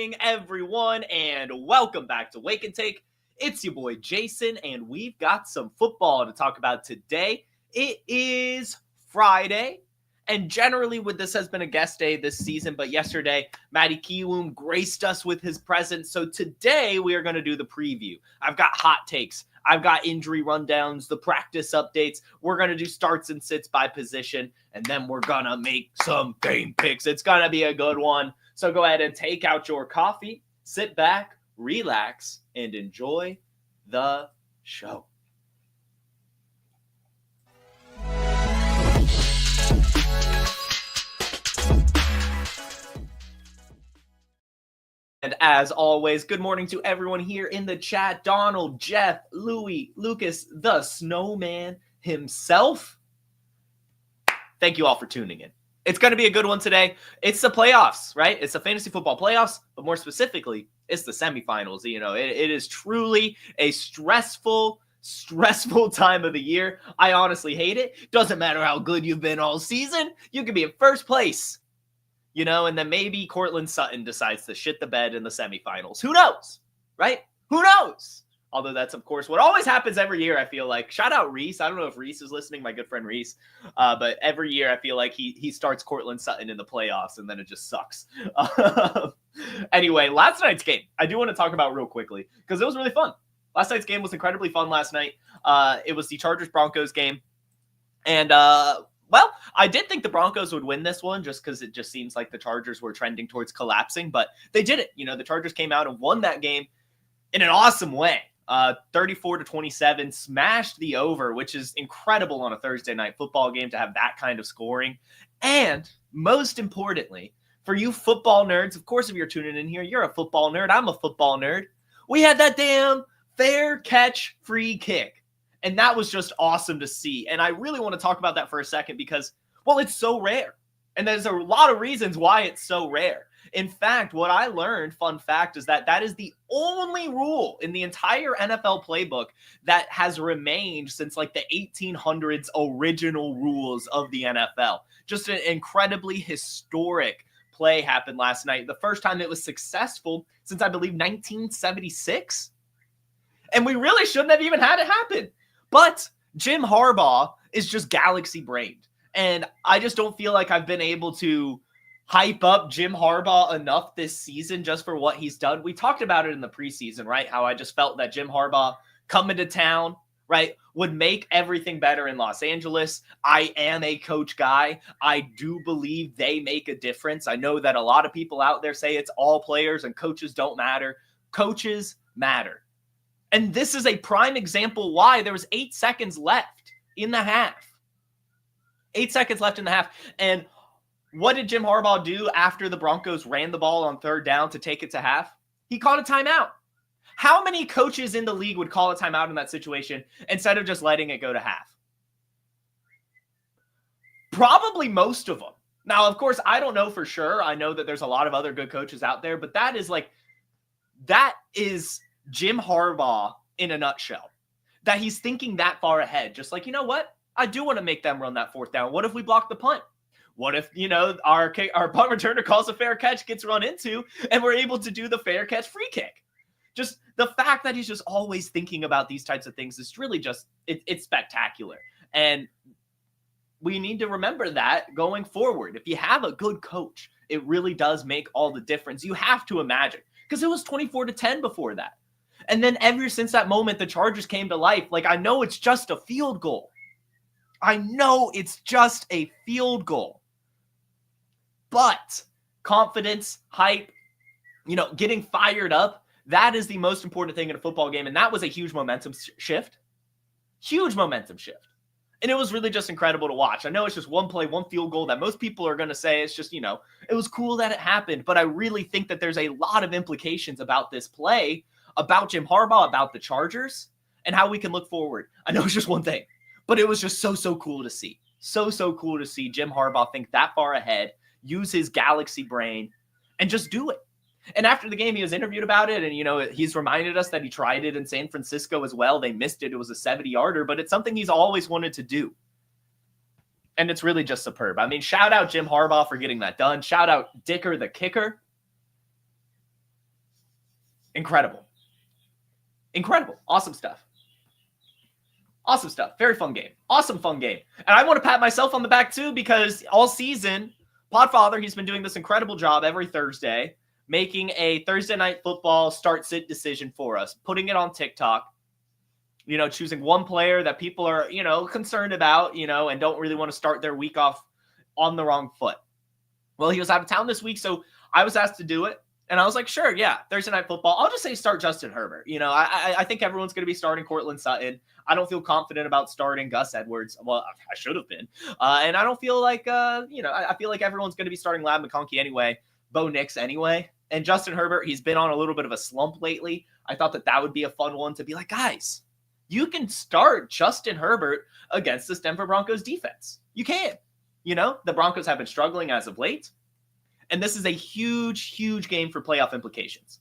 morning, everyone, and welcome back to Wake and Take. It's your boy Jason, and we've got some football to talk about today. It is Friday, and generally this has been a guest day this season, but yesterday, Matty Kiwoom graced us with his presence, so today we are going to do the preview. I've got hot takes. I've got injury rundowns, the practice updates. We're going to do starts and sits by position, and then we're going to make some game picks. It's going to be a good one. So go ahead and take out your coffee, sit back, relax, and enjoy the show. And as always, good morning to everyone here in the chat. Donald, Jeff, Louie, Lucas, the snowman himself. Thank you all for tuning in. It's going to be a good one today. It's the playoffs, right? It's the fantasy football playoffs, but more specifically, it's the semifinals. You know, it is truly a stressful time of the year. I honestly hate it. Doesn't matter how good you've been all season. You can be in first place. You know, and then maybe Cortland Sutton decides to shit the bed in the semifinals. Who knows, right? Who knows? Although that's, of course, what always happens every year, I feel like. Shout out Reese. I don't know if Reese is listening, my good friend Reese. But every year, I feel like he starts Cortland Sutton in the playoffs, and then it just sucks. Anyway, last night's game, I do want to talk about real quickly, because it was really fun. Last night's game was incredibly fun last night. It was the Chargers-Broncos game. And, well, I did think the Broncos would win this one just because it just seems like the Chargers were trending towards collapsing, but they did it. You know, the Chargers came out and won that game in an awesome way. 34-27, smashed the over, which is incredible on a Thursday night football game to have that kind of scoring. And most importantly, for you football nerds, of course, if you're tuning in here, you're a football nerd. I'm a football nerd. We had that damn fair catch free kick. And that was just awesome to see. And I really want to talk about that for a second because, well, it's so rare. And there's a lot of reasons why it's so rare. In fact, what I learned, fun fact, is that is the only rule in the entire NFL playbook that has remained since like the 1800s original rules of the NFL. Just an incredibly historic play happened last night. The first time it was successful since, I believe, 1976. And we really shouldn't have even had it happen. But Jim Harbaugh is just galaxy brained. And I just don't feel like I've been able to hype up Jim Harbaugh enough this season just for what he's done. We talked about it in the preseason, right? How I just felt that Jim Harbaugh coming to town, right, would make everything better in Los Angeles. I am a coach guy. I do believe they make a difference. I know that a lot of people out there say it's all players and coaches don't matter. Coaches matter. And this is a prime example why there was 8 seconds left in the half. 8 seconds left in the half. And what did Jim Harbaugh do after the Broncos ran the ball on third down to take it to half? He called a timeout. How many coaches in the league would call a timeout in that situation instead of just letting it go to half? Probably most of them. Now, of course, I don't know for sure. I know that there's a lot of other good coaches out there, but that is Jim Harbaugh in a nutshell. That he's thinking that far ahead. Just like, you know what? I do want to make them run that fourth down. What if we block the punt? What if, you know, our punt returner calls a fair catch, gets run into, and we're able to do the fair catch free kick? Just the fact that he's just always thinking about these types of things is really just, it's spectacular. And we need to remember that going forward. If you have a good coach, it really does make all the difference. You have to imagine. Because it was 24-10 before that. And then ever since that moment, the Chargers came to life. Like, I know it's just a field goal. But confidence, hype, you know, getting fired up, that is the most important thing in a football game. And that was a huge momentum shift. Huge momentum shift. And it was really just incredible to watch. I know it's just one play, one field goal that most people are going to say it's just, you know, it was cool that it happened. But I really think that there's a lot of implications about this play, about Jim Harbaugh, about the Chargers, and how we can look forward. I know it's just one thing, but it was just so cool to see. So cool to see Jim Harbaugh think that far ahead, use his galaxy brain, and just do it. And after the game, he was interviewed about it, and, you know, he's reminded us that he tried it in San Francisco as well. They missed it. It was a 70-yarder, but it's something he's always wanted to do. And it's really just superb. I mean, shout out Jim Harbaugh for getting that done. Shout out Dicker the kicker. Incredible. Incredible. Awesome stuff. Awesome stuff. Very fun game. Awesome fun game. And I want to pat myself on the back too, because all season, Podfather, he's been doing this incredible job every Thursday, making a Thursday night football start-sit decision for us, putting it on TikTok, choosing one player that people are, concerned about, and don't really want to start their week off on the wrong foot. Well, he was out of town this week, so I was asked to do it. And I was like, sure, yeah, Thursday night football. I'll just say start Justin Herbert. I think everyone's going to be starting Cortland Sutton. I don't feel confident about starting Gus Edwards. Well, I should have been. And I don't feel like, I feel like everyone's going to be starting Lab McConkey anyway, Bo Nix anyway. And Justin Herbert, he's been on a little bit of a slump lately. I thought that would be a fun one to be like, guys, you can start Justin Herbert against this Denver Broncos defense. You can. The Broncos have been struggling as of late. And this is a huge, huge game for playoff implications.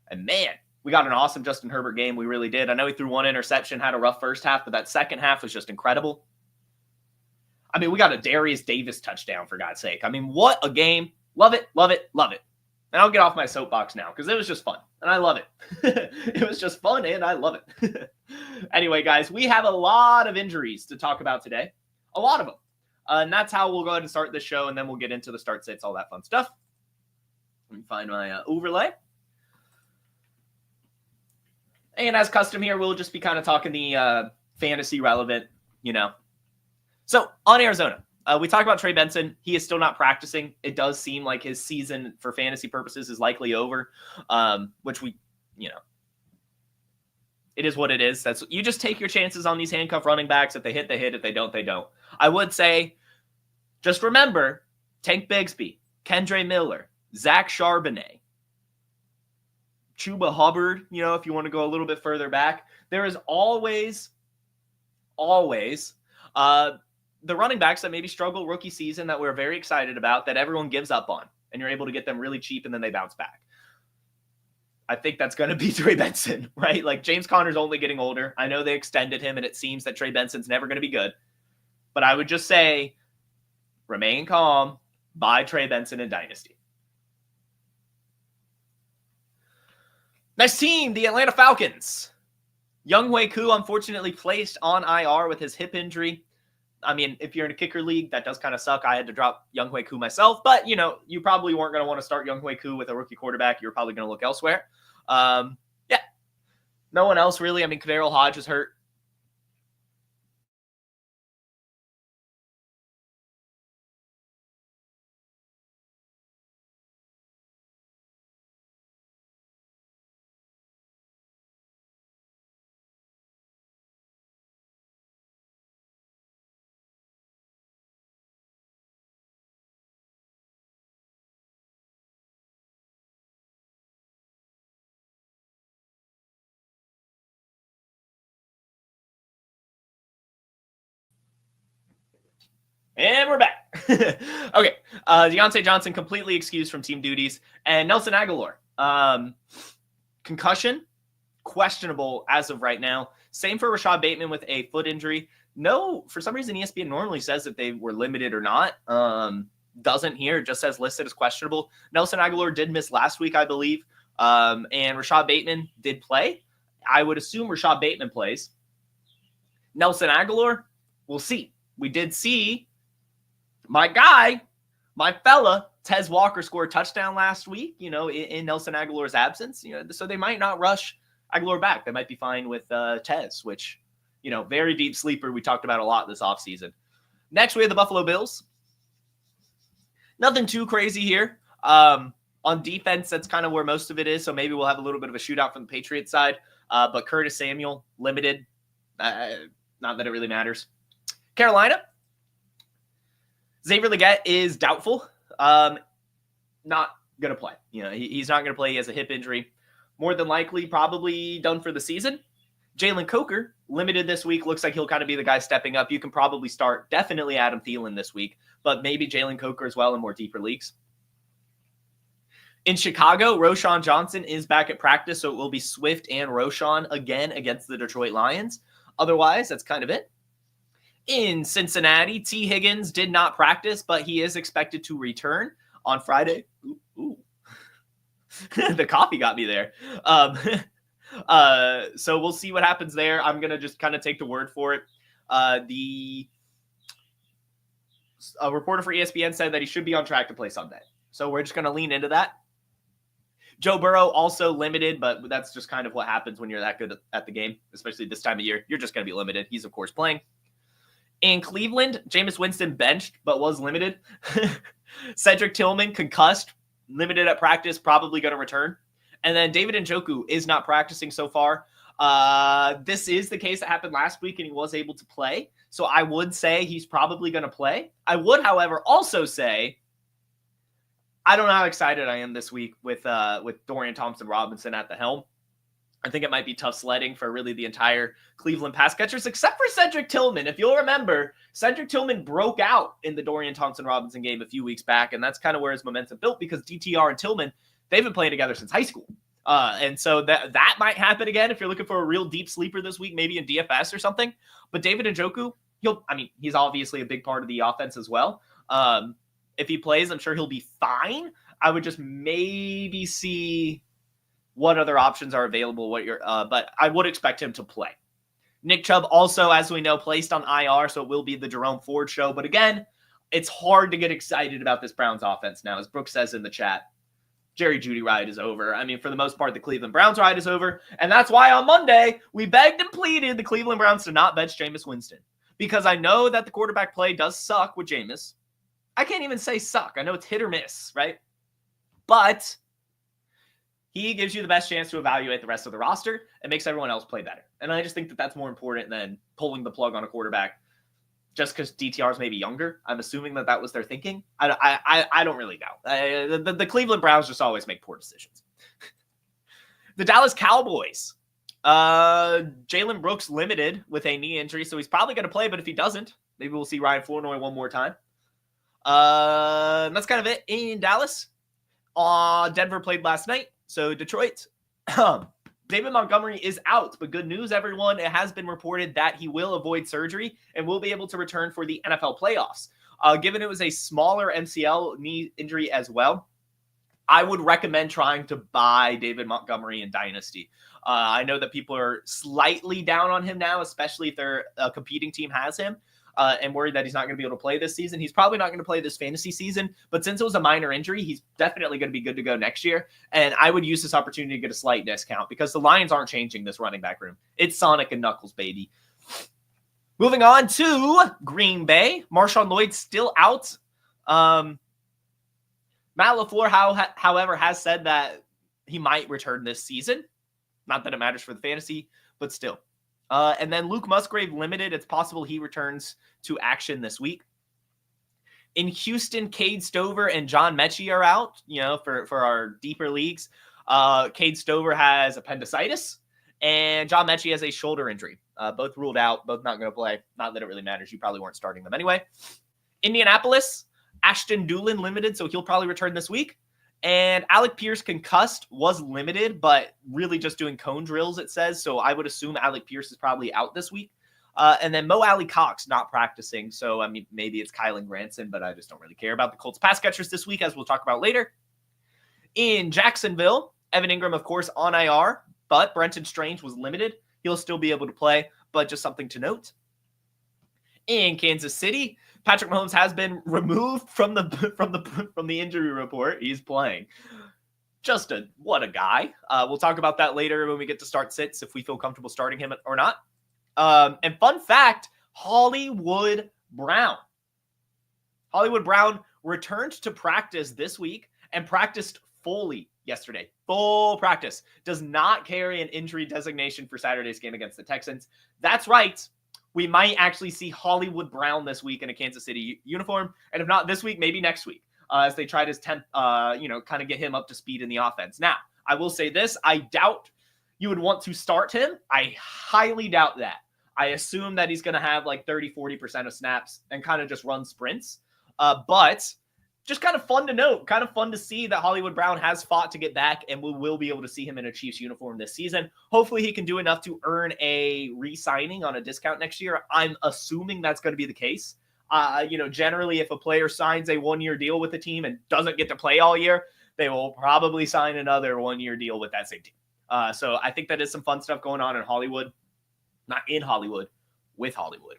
And man, we got an awesome Justin Herbert game. We really did. I know he threw one interception, had a rough first half, but that second half was just incredible. I mean, we got a Darius Davis touchdown, for God's sake. I mean, what a game. Love it, love it, love it. And I'll get off my soapbox now because it was just fun. And I love it. It was just fun and I love it. Anyway, guys, we have a lot of injuries to talk about today. A lot of them. And that's how we'll go ahead and start the show, and then we'll get into the start sits, all that fun stuff. Let me find my overlay. And as custom here, we'll just be kind of talking the fantasy relevant, So on Arizona, we talked about Trey Benson. He is still not practicing. It does seem like his season for fantasy purposes is likely over, which we, it is what it is. You just take your chances on these handcuff running backs. If they hit, they hit. If they don't, they don't. I would say, just remember, Tank Bigsby, Kendre Miller, Zach Charbonnet, Chuba Hubbard, if you want to go a little bit further back. There is always the running backs that maybe struggle rookie season that we're very excited about, that everyone gives up on, and you're able to get them really cheap and then they bounce back. I think that's going to be Trey Benson, right? Like, James Conner's only getting older. I know they extended him, and it seems that Trey Benson's never going to be good. But I would just say, remain calm, buy Trey Benson in Dynasty. Next team, the Atlanta Falcons. Younghoe Koo unfortunately placed on IR with his hip injury. I mean, if you're in a kicker league, that does kind of suck. I had to drop Younghoe Koo myself, but you probably weren't going to want to start Younghoe Koo with a rookie quarterback. You're probably going to look elsewhere. Yeah, no one else really. I mean, Kaderil Hodge is hurt. And we're back. Okay. Deontay Johnson completely excused from team duties. And Nelson Aguilar. Concussion, questionable as of right now. Same for Rashad Bateman with a foot injury. No, for some reason, ESPN normally says that they were limited or not. Doesn't here. Just says listed as questionable. Nelson Aguilar did miss last week, I believe. And Rashad Bateman did play. I would assume Rashad Bateman plays. Nelson Aguilar, we'll see. We did see my guy, my fella, Tez Walker scored a touchdown last week, in Nelson Aguilar's absence. So they might not rush Aguilar back. They might be fine with Tez, which, very deep sleeper we talked about a lot this offseason. Next, we have the Buffalo Bills. Nothing too crazy here. On defense, that's kind of where most of it is. So maybe we'll have a little bit of a shootout from the Patriots side. But Curtis Samuel, limited. Not that it really matters. Carolina. Xavier Legette is doubtful. Not going to play. He's not going to play. He has a hip injury. More than likely, probably done for the season. Jalen Coker, limited this week. Looks like he'll kind of be the guy stepping up. You can probably start definitely Adam Thielen this week, but maybe Jalen Coker as well in more deeper leagues. In Chicago, Roschon Johnson is back at practice, so it will be Swift and Roschon again against the Detroit Lions. Otherwise, that's kind of it. In Cincinnati, T. Higgins did not practice, but he is expected to return on Friday. The coffee got me there. So we'll see what happens there. I'm going to just kind of take the word for it. A reporter for ESPN said that he should be on track to play Sunday. So we're just going to lean into that. Joe Burrow also limited, but that's just kind of what happens when you're that good at the game, especially this time of year. You're just going to be limited. He's, of course, playing. In Cleveland, Jameis Winston benched, but was limited. Cedric Tillman concussed, limited at practice, probably going to return. And then David Njoku is not practicing so far. This is the case that happened last week, and he was able to play. So I would say he's probably going to play. I would, however, also say I don't know how excited I am this week with Dorian Thompson-Robinson at the helm. I think it might be tough sledding for really the entire Cleveland pass catchers, except for Cedric Tillman. If you'll remember, Cedric Tillman broke out in the Dorian Thompson-Robinson game a few weeks back, and that's kind of where his momentum built because DTR and Tillman, they've been playing together since high school. And so that might happen again if you're looking for a real deep sleeper this week, maybe in DFS or something. But David Njoku, he's obviously a big part of the offense as well. If he plays, I'm sure he'll be fine. I would just maybe see what other options are available. But I would expect him to play. Nick Chubb also, as we know, placed on IR, so it will be the Jerome Ford show. But again, it's hard to get excited about this Browns offense now, as Brooks says in the chat. Jerry Jeudy ride is over. I mean, for the most part, the Cleveland Browns ride is over. And that's why on Monday, we begged and pleaded the Cleveland Browns to not bench Jameis Winston. Because I know that the quarterback play does suck with Jameis. I can't even say suck. I know it's hit or miss, right? But he gives you the best chance to evaluate the rest of the roster and makes everyone else play better. And I just think that that's more important than pulling the plug on a quarterback just because DTR is maybe younger. I'm assuming that was their thinking. I don't really know. The Cleveland Browns just always make poor decisions. The Dallas Cowboys. Jalen Brooks limited with a knee injury, so he's probably going to play, but if he doesn't, maybe we'll see Ryan Flournoy one more time. That's kind of it in Dallas. Denver played last night, so Detroit. David Montgomery is out, but good news, everyone. It has been reported that he will avoid surgery and will be able to return for the NFL playoffs. Given it was a smaller MCL knee injury as well, I would recommend trying to buy David Montgomery in Dynasty. I know that people are slightly down on him now, especially if their competing team has him. And worried that he's not going to be able to play this season. He's probably not going to play this fantasy season, but since it was a minor injury, he's definitely going to be good to go next year. And I would use this opportunity to get a slight discount because the Lions aren't changing this running back room. It's Sonic and Knuckles, baby. Moving on to Green Bay. Marshawn Lloyd still out. Matt LaFleur, however, has said that he might return this season. Not that it matters for the fantasy, but still. And then Luke Musgrave limited. It's possible he returns to action this week. In Houston, Cade Stover and John Mechie are out, for our deeper leagues. Cade Stover has appendicitis, and John Mechie has a shoulder injury. Both ruled out, both not going to play. Not that it really matters. You probably weren't starting them anyway. Indianapolis, Ashton Dulin limited, so he'll probably return this week. And Alec Pierce concussed, was limited, but really just doing cone drills, it says. So I would assume Alec Pierce is probably out this week. And then Mo Alley Cox not practicing. So, maybe it's Kylan Granson, but I just don't really care about the Colts pass catchers this week, as we'll talk about later. In Jacksonville, Evan Ingram, of course, on IR, but Brenton Strange was limited. He'll still be able to play, but just something to note. In Kansas City, Patrick Mahomes has been removed from the injury report. He's playing. What a guy. We'll talk about that later when we get to start sits, if we feel comfortable starting him or not. And fun fact, Hollywood Brown returned to practice this week and practiced fully yesterday. Full practice. Does not carry an injury designation for Saturday's game against the Texans. That's right. We might actually see Hollywood Brown this week in a Kansas City uniform. And if not this week, maybe next week, as they try to kind of get him up to speed in the offense. Now, I will say this. I doubt you would want to start him. I highly doubt that. I assume that he's going to have like 30-40% of snaps and kind of just run sprints. But just kind of fun to note, kind of fun to see that Hollywood Brown has fought to get back, and we will be able to see him in a Chiefs uniform this season. Hopefully he can do enough to earn a re-signing on a discount next year. I'm assuming that's going to be the case. Generally, if a player signs a one-year deal with the team and doesn't get to play all year, they will probably sign another 1-year deal with that same team. So I think that is some fun stuff going on in Hollywood. Not in Hollywood, with Hollywood.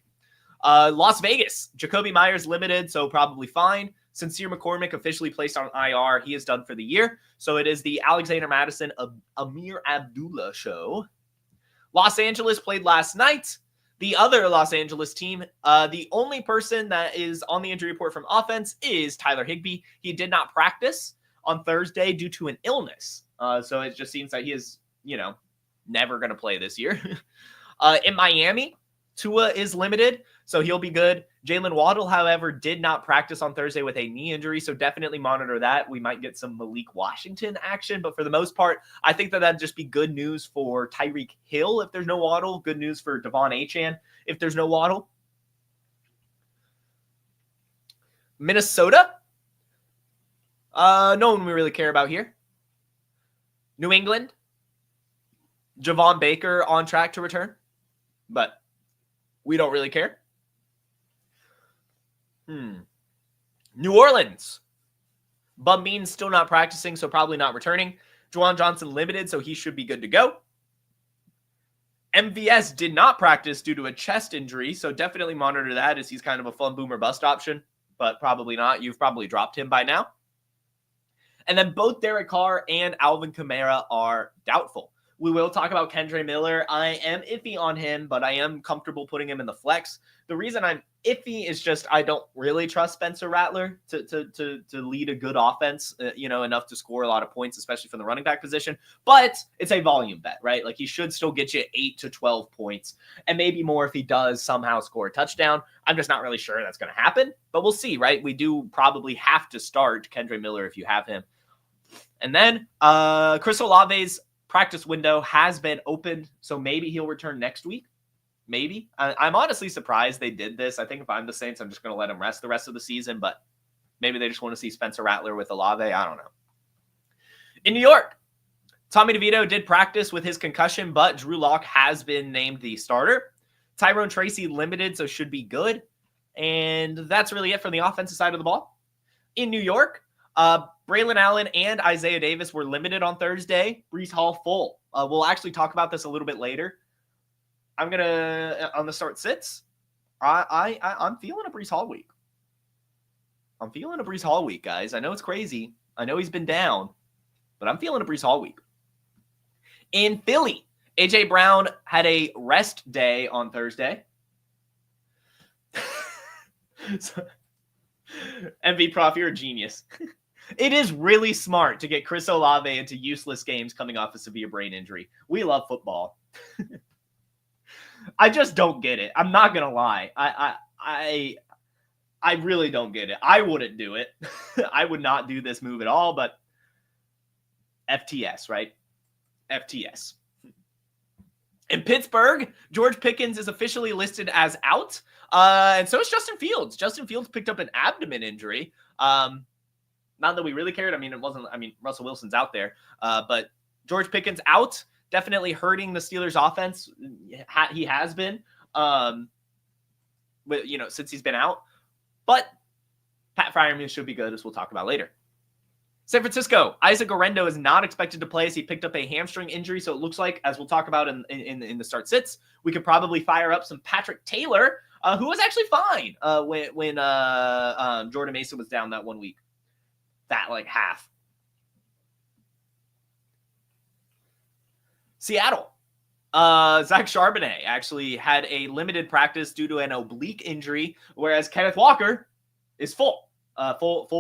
Las Vegas, Jacoby Myers limited, so probably fine. Sincere McCormick officially placed on IR. He is done for the year. So it is the Alexander Madison Amir Abdullah show. Los Angeles played last night. The other Los Angeles team, the only person that is on the injury report from offense is Tyler Higbee. He did not practice on Thursday due to an illness. So it just seems that he is, never going to play this year. In Miami, Tua is limited, so he'll be good. Jalen Waddle, however, did not practice on Thursday with a knee injury, so definitely monitor that. We might get some Malik Washington action, but for the most part, I think that that'd just be good news for Tyreek Hill if there's no Waddle. Good news for Devon Achane if there's no Waddle. Minnesota, no one we really care about here. New England, Javon Baker on track to return, but we don't really care. New Orleans. Bum Bean's still not practicing, so probably not returning. Juwan Johnson limited, so he should be good to go. MVS did not practice due to a chest injury, so definitely monitor that as he's kind of a fun boomer bust option, but probably not. You've probably dropped him by now. And then both Derek Carr and Alvin Kamara are doubtful. We will talk about Kendre Miller. I am iffy on him, but I am comfortable putting him in the flex. The reason I'm iffy is just I don't really trust Spencer Rattler to lead a good offense, enough to score a lot of points, especially from the running back position. But it's a volume bet, right? Like he should still get you 8 to 12 points and maybe more if he does somehow score a touchdown. I'm just not really sure that's going to happen, but we'll see, right? We do probably have to start Kendre Miller if you have him. And then Chris Olave's practice window has been opened, so maybe he'll return next week. Maybe. I'm honestly surprised they did this. I think if I'm the Saints, I'm just going to let him rest the rest of the season, but maybe they just want to see Spencer Rattler with Olave. I don't know. In New York, Tommy DeVito did practice with his concussion, but Drew Lock has been named the starter. Tyrone Tracy limited, so should be good. And that's really it from the offensive side of the ball. In New York, Braylon Allen and Isaiah Davis were limited on Thursday. Breece Hall full. We'll actually talk about this a little bit later. I'm going to, on the start sits, I'm feeling a Breece Hall week. I'm feeling a Breece Hall week, guys. I know it's crazy. I know he's been down, but I'm feeling a Breece Hall week. In Philly, A.J. Brown had a rest day on Thursday. MV Prof, you're a genius. It is really smart to get Chris Olave into useless games coming off a severe brain injury. We love football. I just don't get it. I'm not gonna lie. I really don't get it. I wouldn't do it. I would not do this move at all, but FTS, right? FTS. In Pittsburgh, George Pickens is officially listed as out. And so is Justin Fields. Justin Fields picked up an abdomen injury. Not that we really cared. Russell Wilson's out there. But George Pickens out, definitely hurting the Steelers offense. He has been, since he's been out. But Pat Freiermuth should be good, as we'll talk about later. San Francisco, Isaac Orendo is not expected to play as he picked up a hamstring injury. So it looks like, as we'll talk about in the start sits, we could probably fire up some Patrick Taylor, who was actually fine when Jordan Mason was down that 1 week. That half. Seattle. Zach Charbonnet actually had a limited practice due to an oblique injury, whereas Kenneth Walker is full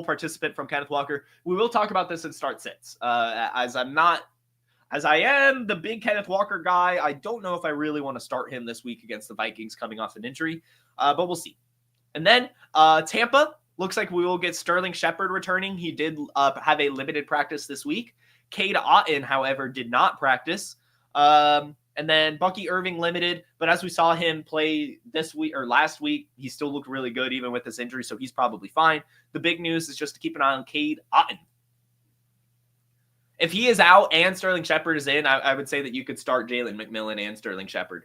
participant from Kenneth Walker. We will talk about this in start sits. As I am the big Kenneth Walker guy, I don't know if I really want to start him this week against the Vikings coming off an injury, but we'll see. And then Tampa, looks like we will get Sterling Shepard returning. He did have a limited practice this week. Cade Otton, however, did not practice. And then Bucky Irving limited, but as we saw him play this week or last week, he still looked really good even with this injury, so he's probably fine. The big news is just to keep an eye on Cade Otton. If he is out and Sterling Shepard is in, I would say that you could start Jalen McMillan and Sterling Shepard.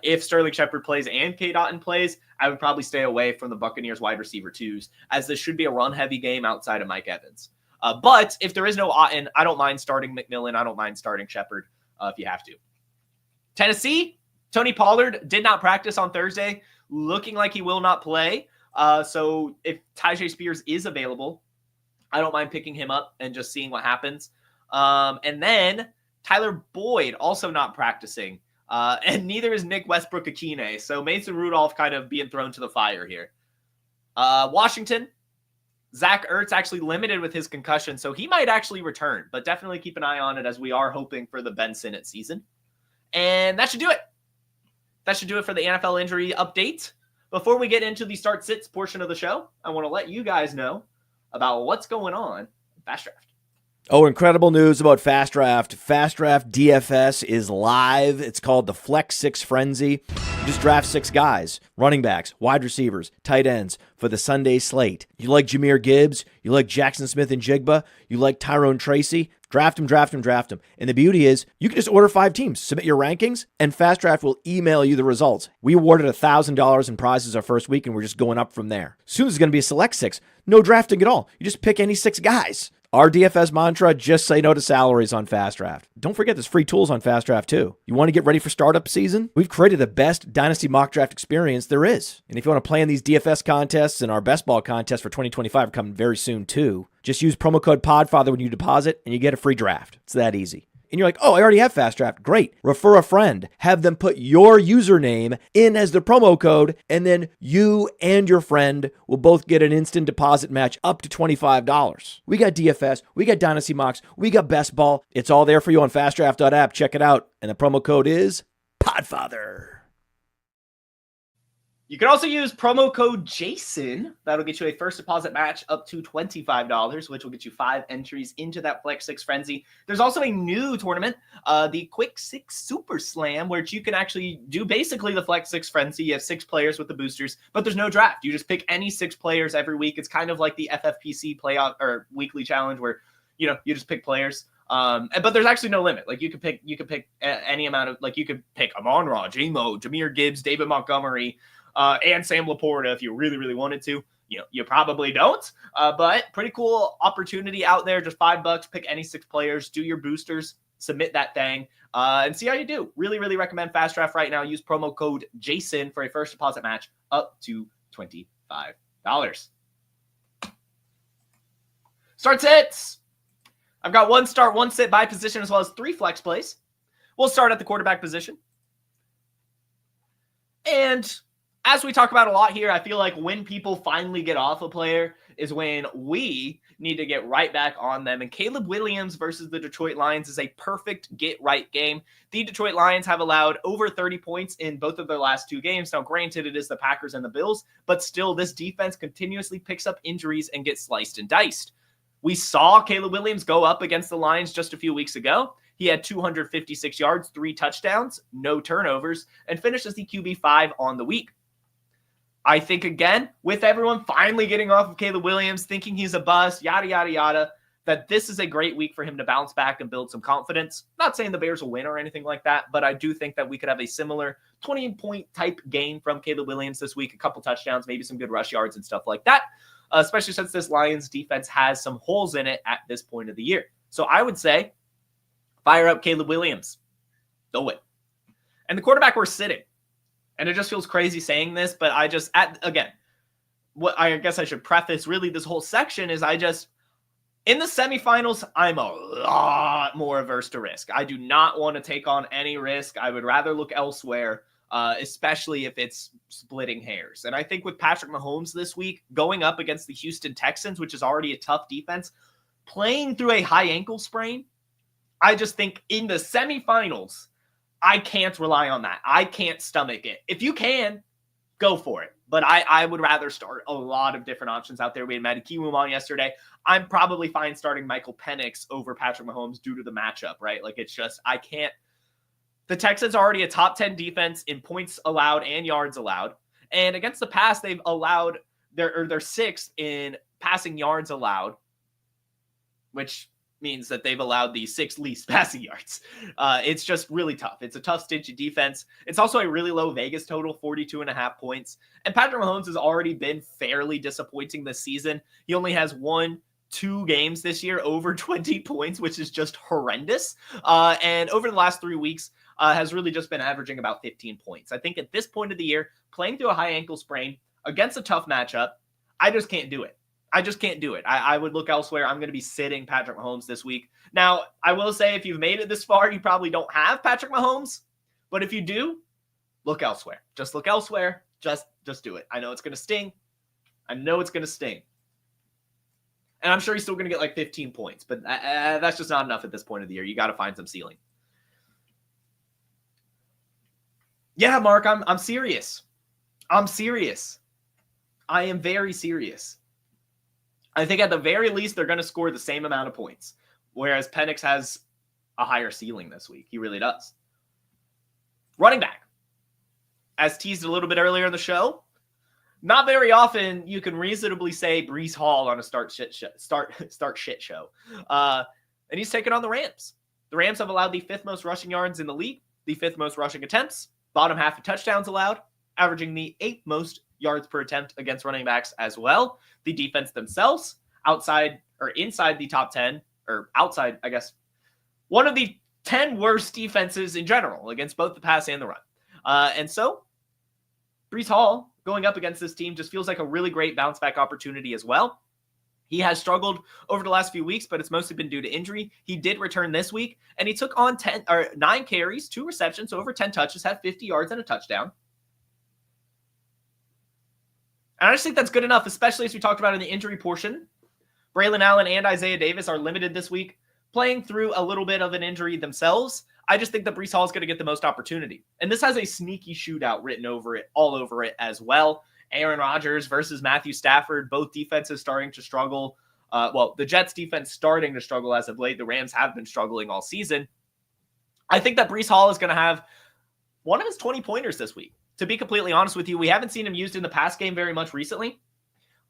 If Sterling Shepard plays and Cade Otton plays, I would probably stay away from the Buccaneers wide receiver twos, as this should be a run-heavy game outside of Mike Evans. But if there is no Otten, I don't mind starting McMillan. I don't mind starting Shepard if you have to. Tennessee, Tony Pollard did not practice on Thursday, looking like he will not play. So if Tyjae Spears is available, I don't mind picking him up and just seeing what happens. And then Tyler Boyd also not practicing. And neither is Nick Westbrook-Akine. So Mason Rudolph kind of being thrown to the fire here. Washington, Zach Ertz actually limited with his concussion, so he might actually return. But definitely keep an eye on it as we are hoping for the Ben Sinnott season. And that should do it. That should do it for the NFL injury update. Before we get into the start-sits portion of the show, I want to let you guys know about what's going on in Fast Draft. Oh, incredible news about Fast Draft. Fast Draft DFS is live. It's called the Flex 6 Frenzy. You just draft 6 guys, running backs, wide receivers, tight ends for the Sunday slate. You like Jahmyr Gibbs? You like Jackson Smith and Jigba? You like Tyrone Tracy? Draft him, draft him, draft him. And the beauty is you can just order 5 teams, submit your rankings, and Fast Draft will email you the results. We awarded $1,000 in prizes our first week, and we're just going up from there. Soon it's going to be a select 6. No drafting at all. You just pick any 6 guys. Our DFS mantra, just say no to salaries on Fast Draft. Don't forget there's free tools on Fast Draft too. You want to get ready for startup season? We've created the best Dynasty mock draft experience there is. And if you want to play in these DFS contests, and our best ball contest for 2025 are coming very soon too, just use promo code PODFATHER when you deposit and you get a free draft. It's that easy. And you're like, oh, I already have Fast Draft. Great. Refer a friend. Have them put your username in as the promo code, and then you and your friend will both get an instant deposit match up to $25. We got DFS. We got Dynasty Mocks. We got Best Ball. It's all there for you on fastdraft.app. Check it out. And the promo code is PODFATHER. You can also use promo code JASON. That'll get you a first deposit match up to $25, which will get you 5 entries into that Flex 6 Frenzy. There's also a new tournament, the Quick 6 Super Slam, where you can actually do basically the Flex 6 Frenzy. You have 6 players with the boosters, but there's no draft. You just pick any 6 players every week. It's kind of like the FFPC playoff or weekly challenge where, you just pick players. But there's actually no limit. Like you could pick any amount of, like you could pick Amon-Ra, J-Mo, Jahmyr Gibbs, David Montgomery, and Sam Laporta if you really, really wanted to. You probably don't, but pretty cool opportunity out there. Just $5, pick any 6 players, do your boosters, submit that thing, and see how you do. Really, really recommend Fast Draft right now. Use promo code JASON for a first deposit match up to $25. Start sits. I've got 1 start, 1 sit by position, as well as 3 flex plays. We'll start at the quarterback position. And as we talk about a lot here, I feel like when people finally get off a player is when we need to get right back on them. And Caleb Williams versus the Detroit Lions is a perfect get-right game. The Detroit Lions have allowed over 30 points in both of their last 2 games. Now, granted, it is the Packers and the Bills, but still, this defense continuously picks up injuries and gets sliced and diced. We saw Caleb Williams go up against the Lions just a few weeks ago. He had 256 yards, 3 touchdowns, no turnovers, and finished as the QB5 on the week. I think, again, with everyone finally getting off of Caleb Williams, thinking he's a bust, yada, yada, yada, that this is a great week for him to bounce back and build some confidence. Not saying the Bears will win or anything like that, but I do think that we could have a similar 20-point type game from Caleb Williams this week, a couple touchdowns, maybe some good rush yards and stuff like that, especially since this Lions defense has some holes in it at this point of the year. So I would say fire up Caleb Williams. Do it. And the quarterback we're sitting. And it just feels crazy saying this, but what I guess I should preface really this whole section is in the semifinals, I'm a lot more averse to risk. I do not want to take on any risk. I would rather look elsewhere, especially if it's splitting hairs. And I think with Patrick Mahomes this week, going up against the Houston Texans, which is already a tough defense, playing through a high ankle sprain, I just think in the semifinals, I can't rely on that. I can't stomach it. If you can, go for it. But I would rather start a lot of different options out there. We had Matty Kiwoom on yesterday. I'm probably fine starting Michael Penix over Patrick Mahomes due to the matchup, right? Like, it's just, I can't. The Texans are already a top 10 defense in points allowed and yards allowed. And against the pass, they've allowed, they're 6th in passing yards allowed, which means that they've allowed the 6th least passing yards. It's just really tough. It's a tough, stingy defense. It's also a really low Vegas total, 42.5 points. And Patrick Mahomes has already been fairly disappointing this season. He only has 1, 2 games this year over 20 points, which is just horrendous. And over the last 3 weeks, has really just been averaging about 15 points. I think at this point of the year, playing through a high ankle sprain against a tough matchup, I just can't do it. I would look elsewhere. I'm going to be sitting Patrick Mahomes this week. Now, I will say if you've made it this far, you probably don't have Patrick Mahomes. But if you do, look elsewhere. Just look elsewhere. Just do it. I know it's going to sting. And I'm sure he's still going to get like 15 points. But that's just not enough at this point of the year. You got to find some ceiling. Yeah, Mark, I'm serious. I am very serious. I think at the very least, they're going to score the same amount of points. Whereas Penix has a higher ceiling this week. He really does. Running back. As teased a little bit earlier in the show, not very often you can reasonably say Breece Hall on a start shit show. And he's taking on the Rams. The Rams have allowed the 5th most rushing yards in the league, the 5th most rushing attempts, bottom half of touchdowns allowed, averaging the 8th most yards per attempt against running backs as well. The defense themselves, inside the top 10, or outside, I guess, one of the 10 worst defenses in general against both the pass and the run. And so, Breece Hall going up against this team just feels like a really great bounce back opportunity as well. He has struggled over the last few weeks, but it's mostly been due to injury. He did return this week, and he took on 9 carries, 2 receptions, over 10 touches, had 50 yards and a touchdown. And I just think that's good enough, especially as we talked about in the injury portion. Braylon Allen and Isaiah Davis are limited this week, playing through a little bit of an injury themselves. I just think that Breece Hall is going to get the most opportunity. And this has a sneaky shootout written over it, all over it as well. Aaron Rodgers versus Matthew Stafford, both defenses starting to struggle. The Jets defense starting to struggle as of late. The Rams have been struggling all season. I think that Breece Hall is going to have one of his 20-pointers this week. To be completely honest with you, we haven't seen him used in the pass game very much recently.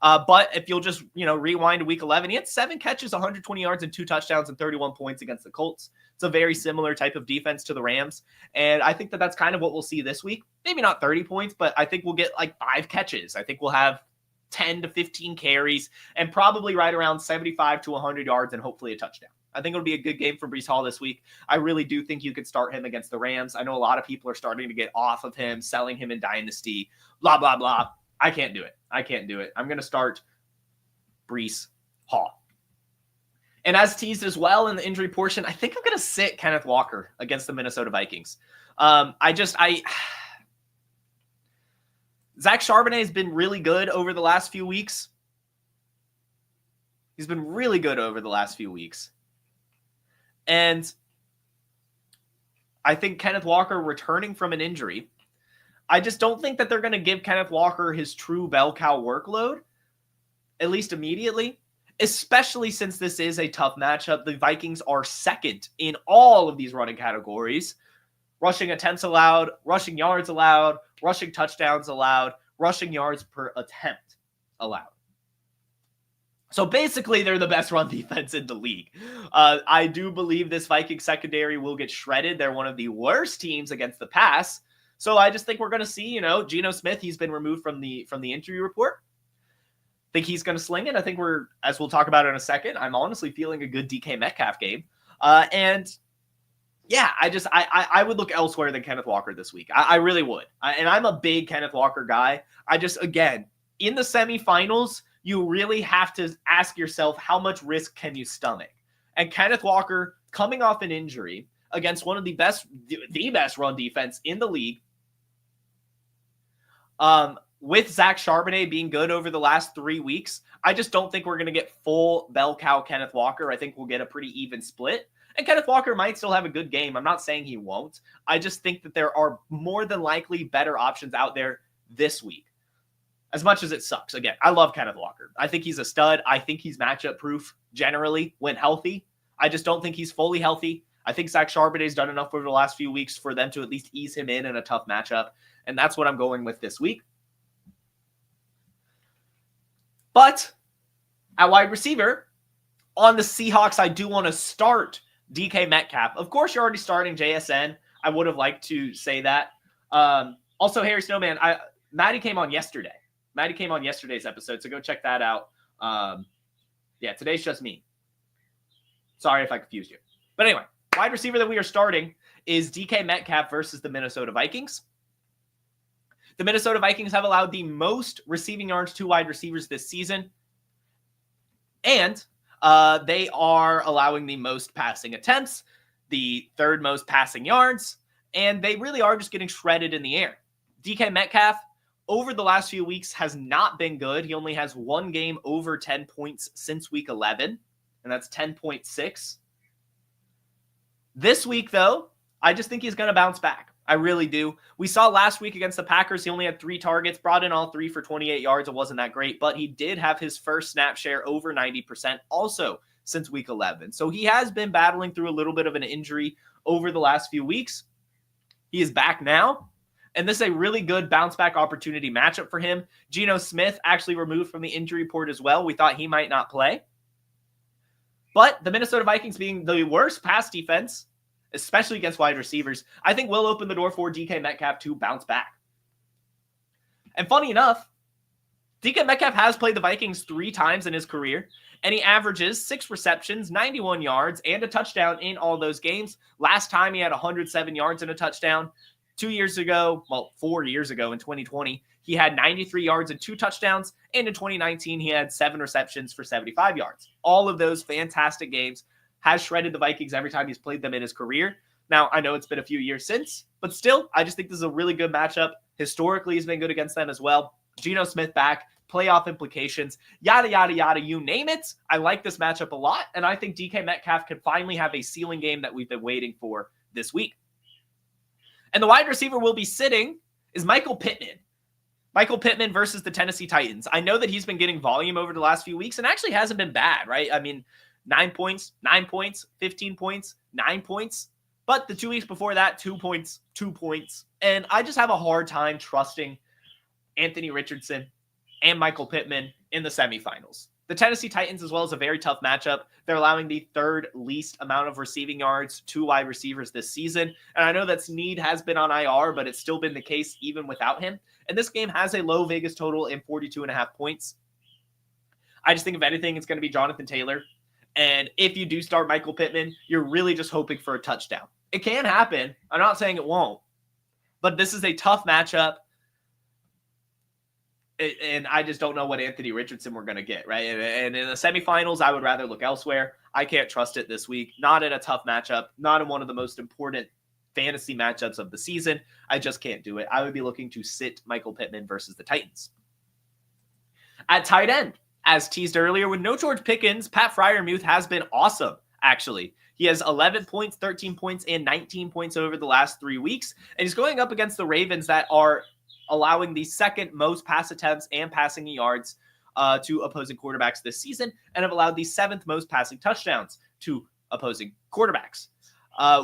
But if you'll just, rewind to week 11, he had 7 catches, 120 yards, and 2 touchdowns and 31 points against the Colts. It's a very similar type of defense to the Rams. And I think that that's kind of what we'll see this week. Maybe not 30 points, but I think we'll get like 5 catches. I think we'll have 10 to 15 carries and probably right around 75 to 100 yards and hopefully a touchdown. I think it'll be a good game for Breece Hall this week. I really do think you could start him against the Rams. I know a lot of people are starting to get off of him, selling him in Dynasty, blah, blah, blah. I can't do it. I'm going to start Breece Hall. And as teased as well in the injury portion, I think I'm going to sit Kenneth Walker against the Minnesota Vikings. Zach Charbonnet has been really good over the last few weeks. And I think Kenneth Walker returning from an injury, I just don't think that they're going to give Kenneth Walker his true bell cow workload, at least immediately, especially since this is a tough matchup. The Vikings are second in all of these running categories. Rushing attempts allowed, rushing yards allowed, rushing touchdowns allowed, rushing yards per attempt allowed. So basically, they're the best run defense in the league. I do believe this Viking secondary will get shredded. They're one of the worst teams against the pass. So I just think we're going to see, Geno Smith, he's been removed from the injury report. Think he's going to sling it. I think as we'll talk about in a second, I'm honestly feeling a good DK Metcalf game. I would look elsewhere than Kenneth Walker this week. I really would. And I'm a big Kenneth Walker guy. Again, in the semifinals, you really have to ask yourself, how much risk can you stomach? And Kenneth Walker, coming off an injury against one of the best run defense in the league, with Zach Charbonnet being good over the last 3 weeks, I just don't think we're going to get full bell cow Kenneth Walker. I think we'll get a pretty even split. And Kenneth Walker might still have a good game. I'm not saying he won't. I just think that there are more than likely better options out there this week. As much as it sucks. Again, I love Kenneth Walker. I think he's a stud. I think he's matchup proof generally when healthy. I just don't think he's fully healthy. I think Zach Charbonnet's done enough over the last few weeks for them to at least ease him in a tough matchup. And that's what I'm going with this week. But at wide receiver, on the Seahawks, I do want to start DK Metcalf. Of course, you're already starting JSN. I would have liked to say that. Also, Harry Snowman, Maddie came on yesterday. Maddie came on yesterday's episode, so go check that out. Yeah, today's just me. Sorry if I confused you. But anyway, wide receiver that we are starting is DK Metcalf versus the Minnesota Vikings. The Minnesota Vikings have allowed the most receiving yards to wide receivers this season. And they are allowing the most passing attempts, the third most passing yards, and they really are just getting shredded in the air. DK Metcalf, over the last few weeks, has not been good. He only has one game over 10 points since week 11, and that's 10.6. This week, though, I just think he's going to bounce back. I really do. We saw last week against the Packers, he only had 3 targets, brought in all 3 for 28 yards. It wasn't that great, but he did have his first snap share over 90% also since week 11. So he has been battling through a little bit of an injury over the last few weeks. He is back now, and this is a really good bounce back opportunity matchup for him. Geno Smith actually removed from the injury report as well. We thought he might not play. But the Minnesota Vikings being the worst pass defense, especially against wide receivers, I think will open the door for DK Metcalf to bounce back. And funny enough, DK Metcalf has played the Vikings 3 times in his career, and he averages 6 receptions, 91 yards, and a touchdown in all those games. Last time he had 107 yards and a touchdown. 4 years ago in 2020, he had 93 yards and 2 touchdowns, and in 2019, he had 7 receptions for 75 yards. All of those fantastic games. Has shredded the Vikings every time he's played them in his career. Now, I know it's been a few years since, but still, I just think this is a really good matchup. Historically, he's been good against them as well. Geno Smith back, playoff implications, yada, yada, yada, you name it. I like this matchup a lot, and I think DK Metcalf can finally have a ceiling game that we've been waiting for this week. And the wide receiver we'll be sitting is Michael Pittman. Michael Pittman versus the Tennessee Titans. I know that he's been getting volume over the last few weeks and actually hasn't been bad, right? I mean, 9 points, 9 points, 15 points, 9 points. But the 2 weeks before that, 2 points, 2 points. And I just have a hard time trusting Anthony Richardson and Michael Pittman in the semifinals. The Tennessee Titans as well is a very tough matchup. They're allowing the 3rd least amount of receiving yards to wide receivers this season. And I know that Snead has been on IR, but it's still been the case even without him. And this game has a low Vegas total in 42.5 points. I just think if anything, it's going to be Jonathan Taylor. And if you do start Michael Pittman, you're really just hoping for a touchdown. It can happen. I'm not saying it won't. But this is a tough matchup. And I just don't know what Anthony Richardson we're going to get, right? And in the semifinals, I would rather look elsewhere. I can't trust it this week. Not in a tough matchup. Not in one of the most important fantasy matchups of the season. I just can't do it. I would be looking to sit Michael Pittman versus the Titans. At tight end, as teased earlier, with no George Pickens, Pat Freiermuth has been awesome, actually. He has 11 points, 13 points, and 19 points over the last 3 weeks. And he's going up against the Ravens that are allowing the 2nd most pass attempts and passing yards to opposing quarterbacks this season, and have allowed the 7th most passing touchdowns to opposing quarterbacks.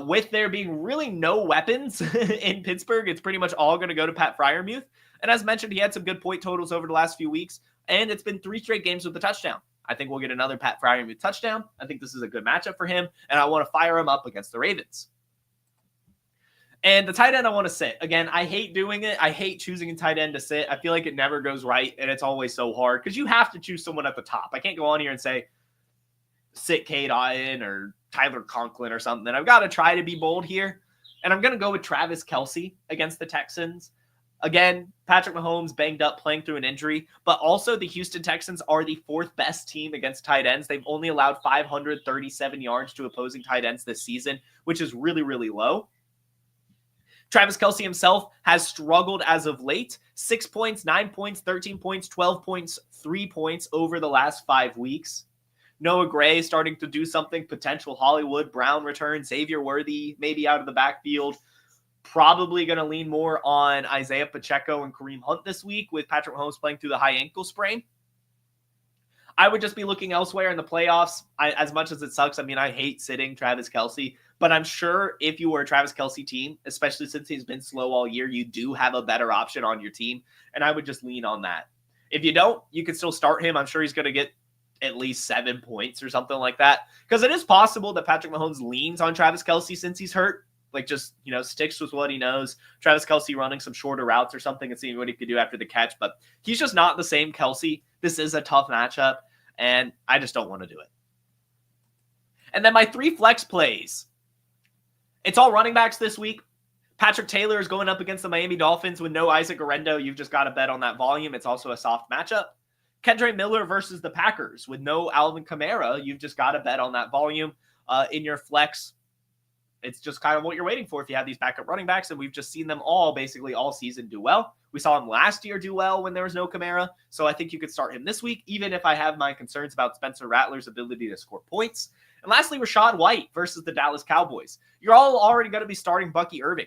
With there being really no weapons in Pittsburgh, it's pretty much all going to go to Pat Freiermuth. And as mentioned, he had some good point totals over the last few weeks, and it's been 3 straight games with a touchdown. I think we'll get another Pat Freiermuth touchdown. I think this is a good matchup for him, and I want to fire him up against the Ravens. And the tight end I want to sit. Again, I hate doing it. I hate choosing a tight end to sit. I feel like it never goes right, and it's always so hard because you have to choose someone at the top. I can't go on here and say, sit Cade Otton or Tyler Conklin or something. I've got to try to be bold here, and I'm going to go with Travis Kelce against the Texans. Again, Patrick Mahomes banged up playing through an injury, but also the Houston Texans are the 4th best team against tight ends. They've only allowed 537 yards to opposing tight ends this season, which is really, really low. Travis Kelce himself has struggled as of late. 6 points, 9 points, 13 points, 12 points, 3 points over the last 5 weeks. Noah Gray starting to do something. Potential Hollywood Brown return. Xavier Worthy maybe out of the backfield. Probably going to lean more on Isaiah Pacheco and Kareem Hunt this week with Patrick Mahomes playing through the high ankle sprain. I would just be looking elsewhere in the playoffs. As much as it sucks, I mean, I hate sitting Travis Kelce, but I'm sure if you were a Travis Kelce team, especially since he's been slow all year, you do have a better option on your team, and I would just lean on that. If you don't, you can still start him. I'm sure he's going to get at least 7 points or something like that, because it is possible that Patrick Mahomes leans on Travis Kelce since he's hurt. Like just, sticks with what he knows. Travis Kelce running some shorter routes or something and seeing what he could do after the catch. But he's just not the same Kelce. This is a tough matchup. and I just don't want to do it. And then my 3 flex plays. It's all running backs this week. Patrick Taylor is going up against the Miami Dolphins with no Isaac Orendo. You've just got to bet on that volume. It's also a soft matchup. Kendra Miller versus the Packers with no Alvin Kamara. You've just got to bet on that volume in your flex. It's just kind of what you're waiting for if you have these backup running backs, and we've just seen them all basically all season do well. We saw him last year do well when there was no Kamara, so I think you could start him this week, even if I have my concerns about Spencer Rattler's ability to score points. And lastly, Rachaad White versus the Dallas Cowboys. You're all already going to be starting Bucky Irving,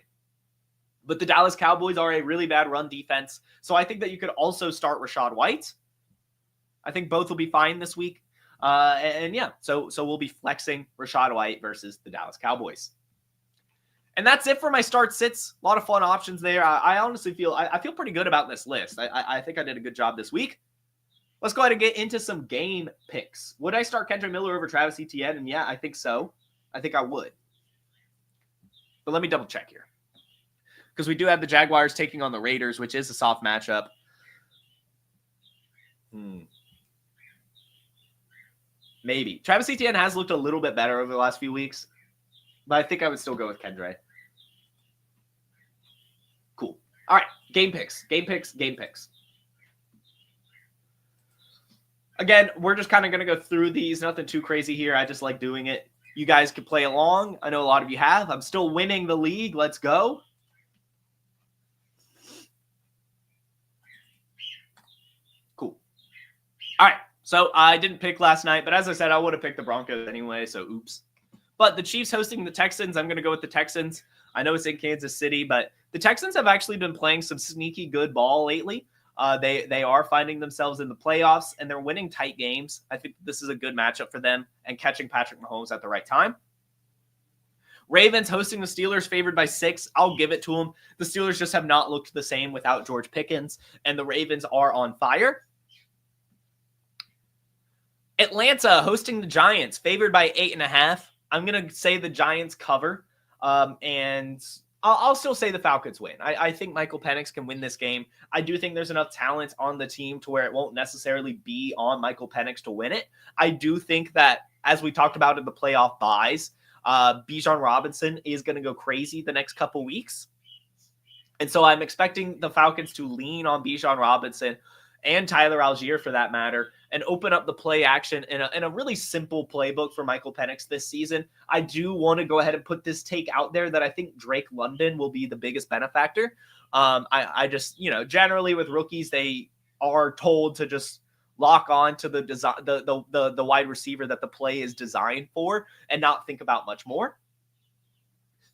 but the Dallas Cowboys are a really bad run defense, so I think that you could also start Rachaad White. I think both will be fine this week. So we'll be flexing Rachaad White versus the Dallas Cowboys. And that's it for my start sits. A lot of fun options there. I honestly feel I feel pretty good about this list. I think I did a good job this week. Let's go ahead and get into some game picks. Would I start Kendra Miller over Travis Etienne? And yeah, I think so. I think I would. But let me double check here, because we do have the Jaguars taking on the Raiders, which is a soft matchup. Maybe. Travis Etienne has looked a little bit better over the last few weeks, but I think I would still go with Kendra. Cool. All right. Game picks. Again, we're just kind of going to go through these. Nothing too crazy here. I just like doing it. You guys can play along. I know a lot of you have. I'm still winning the league. Let's go. Cool. All right. So I didn't pick last night, but as I said, I would have picked the Broncos anyway, so oops. But the Chiefs hosting the Texans, I'm going to go with the Texans. I know it's in Kansas City, but the Texans have actually been playing some sneaky good ball lately. They are finding themselves in the playoffs, and they're winning tight games. I think this is a good matchup for them and catching Patrick Mahomes at the right time. Ravens hosting the Steelers, favored by 6. I'll give it to them. The Steelers just have not looked the same without George Pickens, and the Ravens are on fire. Atlanta hosting the Giants, favored by 8.5. I'm going to say the Giants cover, and I'll still say the Falcons win. I think Michael Penix can win this game. I do think there's enough talent on the team to where it won't necessarily be on Michael Penix to win it. I do think that, as we talked about in the playoff buys, Bijan Robinson is going to go crazy the next couple weeks. And so I'm expecting the Falcons to lean on Bijan Robinson and Tyler Algier for that matter, and open up the play action in a really simple playbook for Michael Penix this season. I do want to go ahead and put this take out there that I think Drake London will be the biggest benefactor. I just, generally with rookies, they are told to just lock on to the wide receiver that the play is designed for and not think about much more.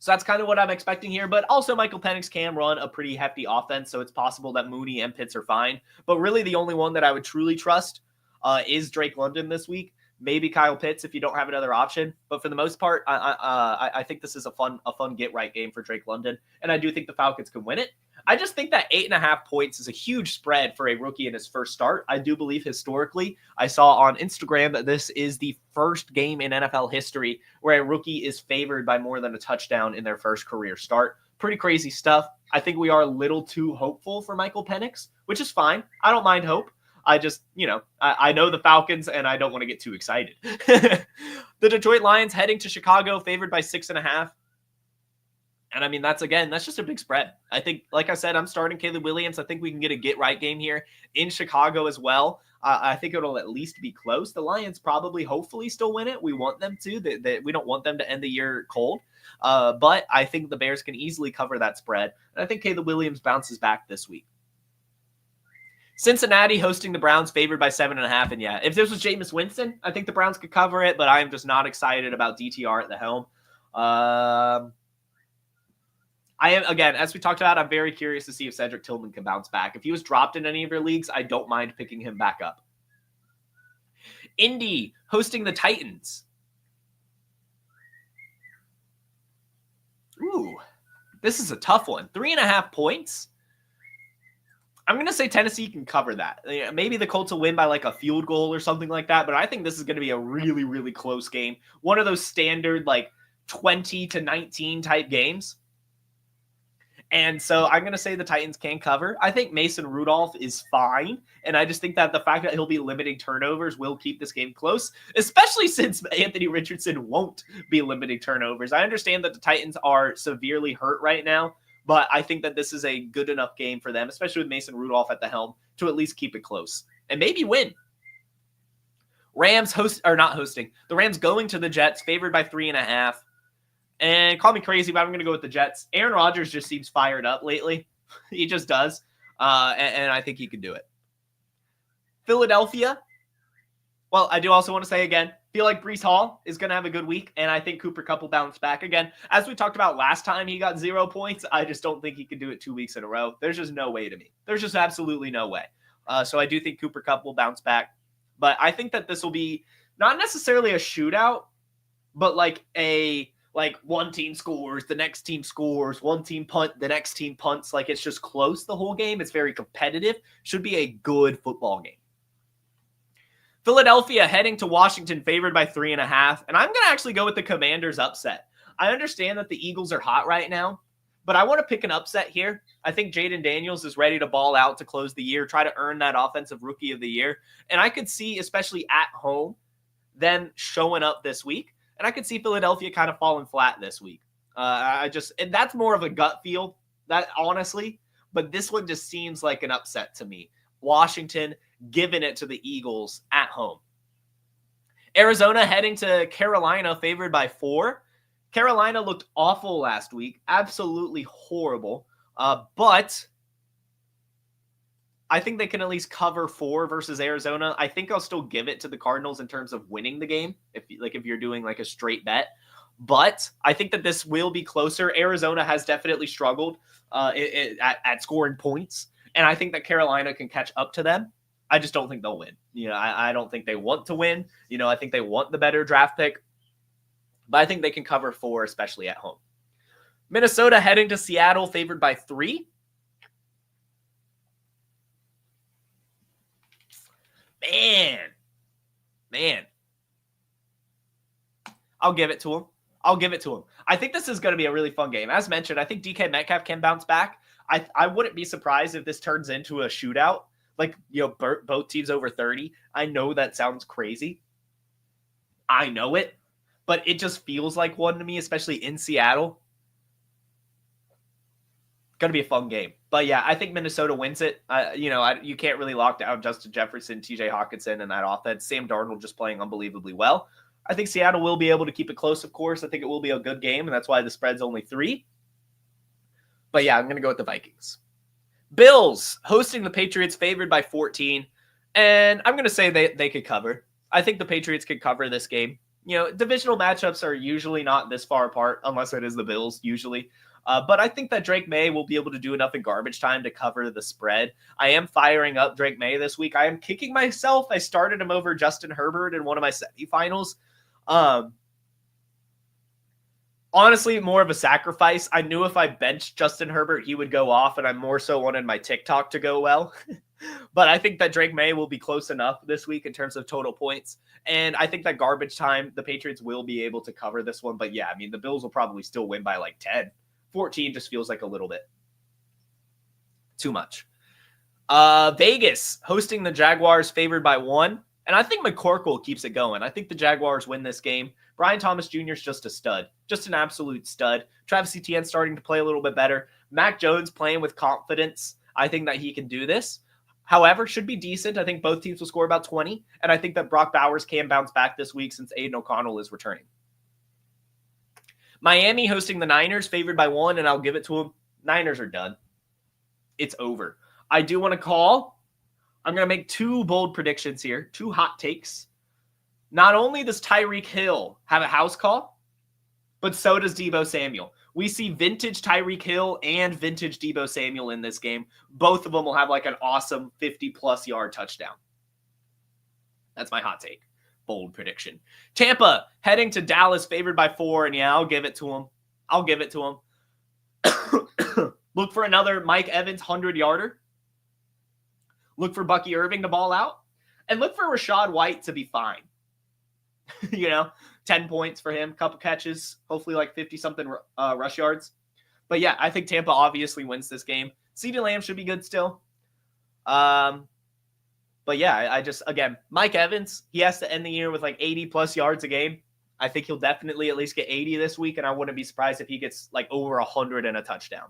So that's kind of what I'm expecting here. But also Michael Penix can run a pretty hefty offense, so it's possible that Mooney and Pitts are fine. But really the only one that I would truly trust is Drake London this week. Maybe Kyle Pitts if you don't have another option. But for the most part, I think this is a fun get-right game for Drake London. And I do think the Falcons can win it. I just think that 8.5 points is a huge spread for a rookie in his first start. I do believe historically, I saw on Instagram that this is the first game in NFL history where a rookie is favored by more than a touchdown in their first career start. Pretty crazy stuff. I think we are a little too hopeful for Michael Penix, which is fine. I don't mind hope. I just, I know the Falcons and I don't want to get too excited. The Detroit Lions heading to Chicago, favored by 6.5. And I mean, that's just a big spread. I think, like I said, I'm starting Caleb Williams. I think we can get a get-right game here in Chicago as well. I think it'll at least be close. The Lions probably, hopefully, still win it. We want them to. We don't want them to end the year cold. But I think the Bears can easily cover that spread. And I think Caleb Williams bounces back this week. Cincinnati hosting the Browns, favored by 7.5. And yeah, if this was Jameis Winston, I think the Browns could cover it. But I am just not excited about DTR at the helm. I am, again, as we talked about, I'm very curious to see if Cedric Tillman can bounce back. If he was dropped in any of your leagues, I don't mind picking him back up. Indy hosting the Titans. Ooh, this is a tough one. 3.5 points. I'm going to say Tennessee can cover that. Maybe the Colts will win by like a field goal or something like that, but I think this is going to be a really, really close game. One of those standard like 20-19 type games. And so I'm going to say the Titans can cover. I think Mason Rudolph is fine. And I just think that the fact that he'll be limiting turnovers will keep this game close, especially since Anthony Richardson won't be limiting turnovers. I understand that the Titans are severely hurt right now, but I think that this is a good enough game for them, especially with Mason Rudolph at the helm, to at least keep it close and maybe win. Rams not hosting. The Rams going to the Jets, favored by 3.5. And call me crazy, but I'm going to go with the Jets. Aaron Rodgers just seems fired up lately. He just does. And I think he can do it. Philadelphia. Well, I do also want to say again, feel like Breece Hall is going to have a good week. And I think Cooper Kupp will bounce back again. As we talked about last time he got 0 points, I just don't think he can do it 2 weeks in a row. There's just no way to me. There's just absolutely no way. So I do think Cooper Kupp will bounce back. But I think that this will be not necessarily a shootout, but like one team scores, the next team scores, one team punt, the next team punts. Like it's just close the whole game. It's very competitive. Should be a good football game. Philadelphia heading to Washington, favored by 3.5. And I'm going to actually go with the Commanders upset. I understand that the Eagles are hot right now, but I want to pick an upset here. I think Jaden Daniels is ready to ball out to close the year, try to earn that offensive rookie of the year. And I could see, especially at home, them showing up this week. And I could see Philadelphia kind of falling flat this week. And that's more of a gut feel, that honestly. But this one just seems like an upset to me. Washington giving it to the Eagles at home. Arizona heading to Carolina, favored by 4. Carolina looked awful last week, absolutely horrible. But I think they can at least cover 4 versus Arizona. I think I'll still give it to the Cardinals in terms of winning the game, if you're doing like a straight bet. But I think that this will be closer. Arizona has definitely struggled at scoring points, and I think that Carolina can catch up to them. I just don't think they'll win. I don't think they want to win. I think they want the better draft pick, but I think they can cover 4, especially at home. Minnesota heading to Seattle, favored by 3. Man. I'll give it to him. I think this is going to be a really fun game. As mentioned, I think DK Metcalf can bounce back. I wouldn't be surprised if this turns into a shootout. Both teams over 30. I know that sounds crazy. I know it. But it just feels like one to me, especially in Seattle. Going to be a fun game. But yeah, I think Minnesota wins it. You can't really lock down Justin Jefferson, TJ Hawkinson, and that offense. Sam Darnold just playing unbelievably well. I think Seattle will be able to keep it close, of course. I think it will be a good game, and that's why the spread's only 3. But yeah, I'm going to go with the Vikings. Bills hosting the Patriots, favored by 14. And I'm going to say they could cover. I think the Patriots could cover this game. Divisional matchups are usually not this far apart, unless it is the Bills, usually. But I think that Drake May will be able to do enough in garbage time to cover the spread. I am firing up Drake May this week. I am kicking myself. I started him over Justin Herbert in one of my semifinals. Honestly, more of a sacrifice. I knew if I benched Justin Herbert, he would go off, and I more so wanted my TikTok to go well. But I think that Drake May will be close enough this week in terms of total points. And I think that garbage time, the Patriots will be able to cover this one. But yeah, the Bills will probably still win by like 10. 14 just feels like a little bit too much. Vegas hosting the Jaguars, favored by 1. And I think McCorkle keeps it going. I think the Jaguars win this game. Brian Thomas Jr. is just a stud. Just an absolute stud. Travis Etienne starting to play a little bit better. Mac Jones playing with confidence. I think that he can do this. However, should be decent. I think both teams will score about 20. And I think that Brock Bowers can bounce back this week since Aiden O'Connell is returning. Miami hosting the Niners, favored by 1, and I'll give it to them. Niners are done. It's over. I do want to call. I'm going to make 2 bold predictions here, 2 hot takes. Not only does Tyreek Hill have a house call, but so does Deebo Samuel. We see vintage Tyreek Hill and vintage Deebo Samuel in this game. Both of them will have like an awesome 50-plus yard touchdown. That's my hot take. Bold prediction. Tampa heading to Dallas, favored by 4, and yeah, I'll give it to him. Look for another Mike Evans 100-yarder. Look for Bucky Irving to ball out. And look for Rachaad White to be fine. 10 points for him, couple catches, hopefully like 50-something rush yards. But yeah, I think Tampa obviously wins this game. CeeDee Lamb should be good still. But yeah, I just, again, Mike Evans, he has to end the year with like 80 plus yards a game. I think he'll definitely at least get 80 this week, and I wouldn't be surprised if he gets like over 100 and a touchdown.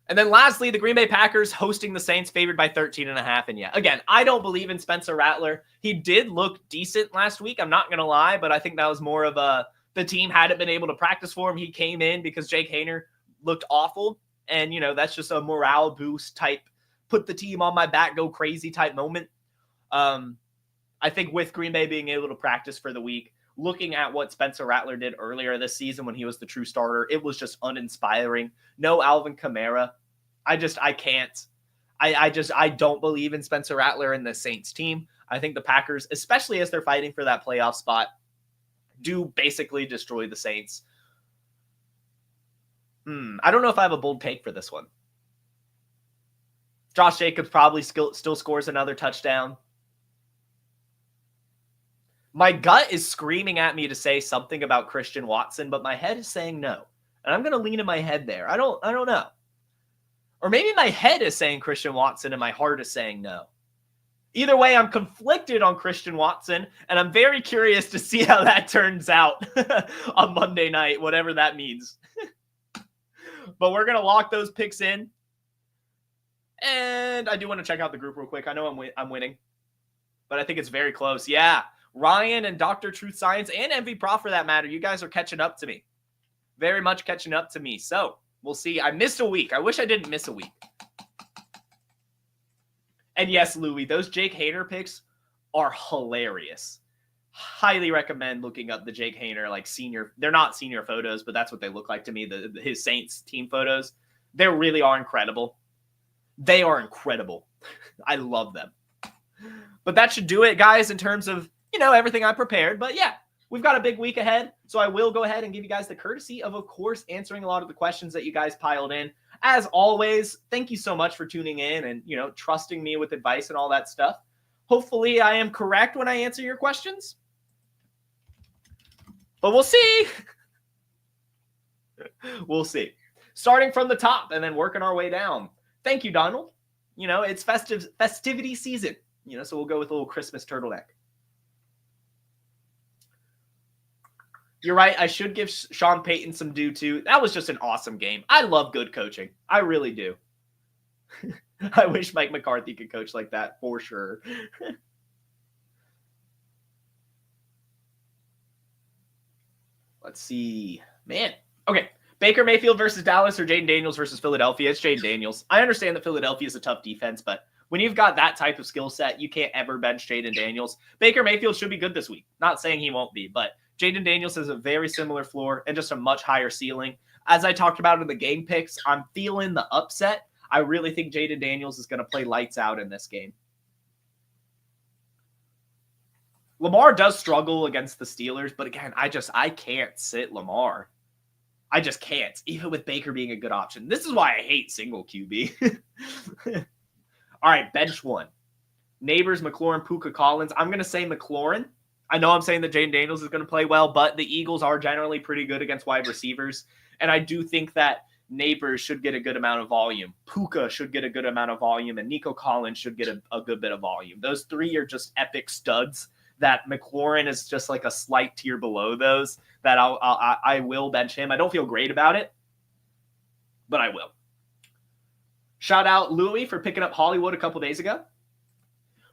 And then lastly, the Green Bay Packers hosting the Saints, favored by 13.5. And yeah, again, I don't believe in Spencer Rattler. He did look decent last week, I'm not going to lie, but I think that was more of the team hadn't been able to practice for him. He came in because Jake Haener looked awful. And, you know, that's just a morale boost type, put the team on my back, go crazy type moment. I think with Green Bay being able to practice for the week, looking at what Spencer Rattler did earlier this season when he was the true starter, it was just uninspiring. No Alvin Kamara. I can't. I don't believe in Spencer Rattler and the Saints team. I think the Packers, especially as they're fighting for that playoff spot, do basically destroy the Saints. I don't know if I have a bold take for this one. Josh Jacobs probably still scores another touchdown. My gut is screaming at me to say something about Christian Watson, but my head is saying no. And I'm going to lean in my head there. I don't know. Or maybe my head is saying Christian Watson and my heart is saying no. Either way, I'm conflicted on Christian Watson, and I'm very curious to see how that turns out on Monday night, whatever that means. But we're going to lock those picks in. And I do want to check out the group real quick. I know I'm winning, but I think it's very close. Yeah, Ryan and Dr. Truth Science and MV Prof for that matter, you guys are catching up to me. Very much catching up to me. So we'll see. I missed a week. I wish I didn't miss a week. And yes, Louie, those Jake Haener picks are hilarious. Highly recommend looking up the Jake Haener, like senior. They're not senior photos, but that's what they look like to me. His Saints team photos. They really are incredible. They are incredible. I love them. But that should do it, guys, in terms of, you know, everything I prepared. But yeah, we've got a big week ahead. So I will go ahead and give you guys the courtesy of course, answering a lot of the questions that you guys piled in. As always, thank you so much for tuning in and, you know, trusting me with advice and all that stuff. Hopefully I am correct when I answer your questions. But we'll see. We'll see. Starting from the top and then working our way down. Thank you, Donald. You know, it's festivity season. You know, so we'll go with a little Christmas turtleneck. You're right. I should give Sean Payton some due too. That was just an awesome game. I love good coaching. I really do. I wish Mike McCarthy could coach like that for sure. Let's see. Man. Okay. Baker Mayfield versus Dallas or Jaden Daniels versus Philadelphia? It's Jaden Daniels. I understand that Philadelphia is a tough defense, but when you've got that type of skill set, you can't ever bench Jaden Daniels. Baker Mayfield should be good this week. Not saying he won't be, but Jaden Daniels has a very similar floor and just a much higher ceiling. As I talked about in the game picks, I'm feeling the upset. I really think Jaden Daniels is going to play lights out in this game. Lamar does struggle against the Steelers, but again, I can't sit Lamar. I just can't, even with Baker being a good option. This is why I hate single QB. All right, bench one. Neighbors, McLaurin, Puka, Collins. I'm going to say McLaurin. I know I'm saying that Jaden Daniels is going to play well, but the Eagles are generally pretty good against wide receivers. And I do think that Neighbors should get a good amount of volume. Puka should get a good amount of volume, and Nico Collins should get a good bit of volume. Those three are just epic studs that McLaurin is just like a slight tier below those that I will bench him. I don't feel great about it, but I will. Shout out Louie for picking up Hollywood a couple days ago.